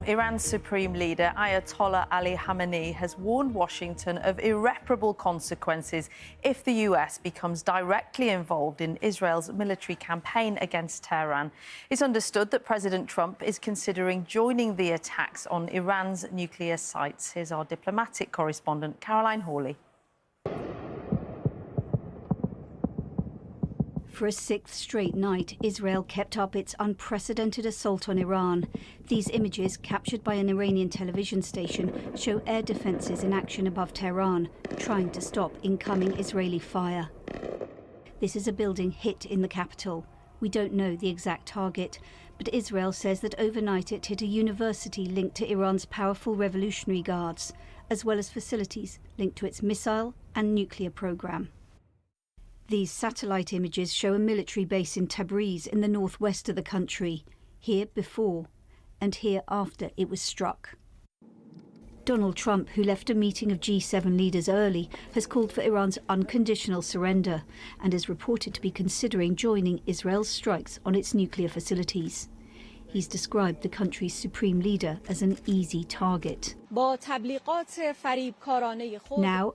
Iran's supreme leader, Ayatollah Ali Khamenei, has warned Washington of irreparable consequences if the US becomes directly involved in Israel's military campaign against Tehran. It's understood that President Trump is considering joining the attacks on Iran's nuclear sites. Here's our diplomatic correspondent, Caroline Hawley. For a sixth straight night, Israel kept up its unprecedented assault on Iran. These images, captured by an Iranian television station, show air defences in action above Tehran, trying to stop incoming Israeli fire. This is a building hit in the capital. We don't know the exact target, but Israel says that overnight it hit a university linked to Iran's powerful Revolutionary Guards, as well as facilities linked to its missile and nuclear program. These satellite images show a military base in Tabriz in the northwest of the country, here before and here after it was struck. Donald Trump, who left a meeting of G7 leaders early, has called for Iran's unconditional surrender and is reported to be considering joining Israel's strikes on its nuclear facilities. He's described the country's supreme leader as an easy target. Now,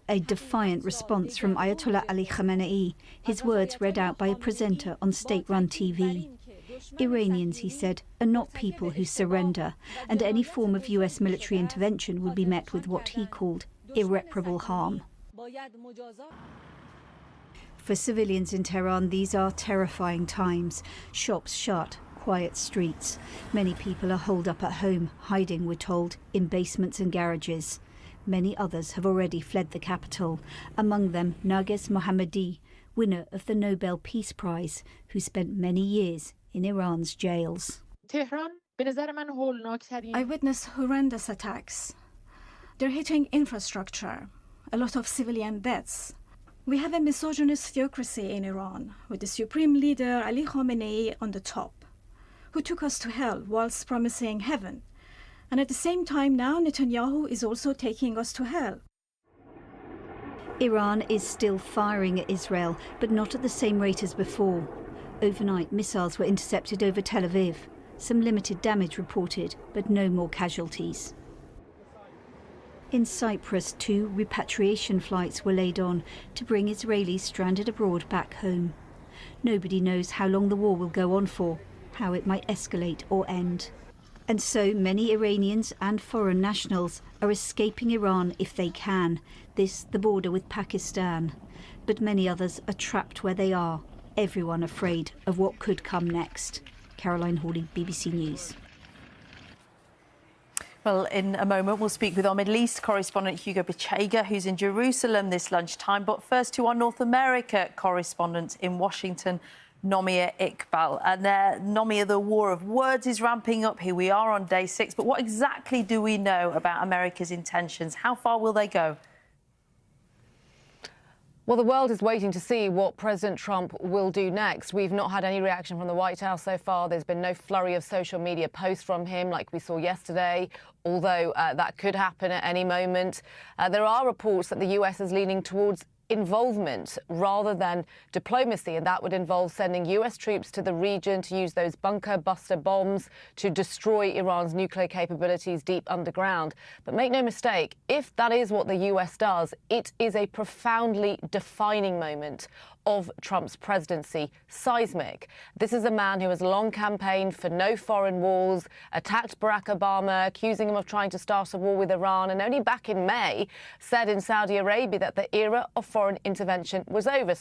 a defiant response from Ayatollah Ali Khamenei, his words read out by a presenter on state-run TV. Iranians, he said, are not people who surrender, and any form of US military intervention would be met with what he called irreparable harm. For civilians in Tehran, these are terrifying times. Shops shut, quiet streets. Many people are holed up at home, hiding, we're told, in basements and garages. Many others have already fled the capital, among them Narges Mohammadi, winner of the Nobel Peace Prize, who spent many years in Iran's jails. I witnessed horrendous attacks. They're hitting infrastructure, a lot of civilian deaths. We have a misogynist theocracy in Iran, with the supreme leader Ali Khamenei on the top, who took us to hell whilst promising heaven. And at the same time now, Netanyahu is also taking us to hell. Iran is still firing at Israel, but not at the same rate as before. Overnight, missiles were intercepted over Tel Aviv. Some limited damage reported, but no more casualties. In Cyprus, 2 repatriation flights were laid on to bring Israelis stranded abroad back home. Nobody knows how long the war will go on for, how it might escalate or end. And so many Iranians and foreign nationals are escaping Iran if they can, this the border with Pakistan. But many others are trapped where they are, everyone afraid of what could come next. Caroline Hawley, BBC News. Well, in a moment, we'll speak with our Middle East correspondent Hugo Bichega, who's in Jerusalem this lunchtime. But first to our North America correspondent in Washington, Nomia Iqbal. And Nomia, the war of words is ramping up. Here we are on day 6. But what exactly do we know about America's intentions? How far will they go? Well, the world is waiting to see what President Trump will do next. We've not had any reaction from the White House so far. There's been no flurry of social media posts from him like we saw yesterday, although that could happen at any moment. There are reports that the US is leaning towards involvement rather than diplomacy, and that would involve sending US troops to the region to use those bunker buster bombs to destroy Iran's nuclear capabilities deep underground. But make no mistake, if that is what the US does, it is a profoundly defining moment of Trump's presidency, seismic. This is a man who has long campaigned for no foreign wars, attacked Barack Obama, accusing him of trying to start a war with Iran, and only back in May said in Saudi Arabia that the era of foreign intervention was over.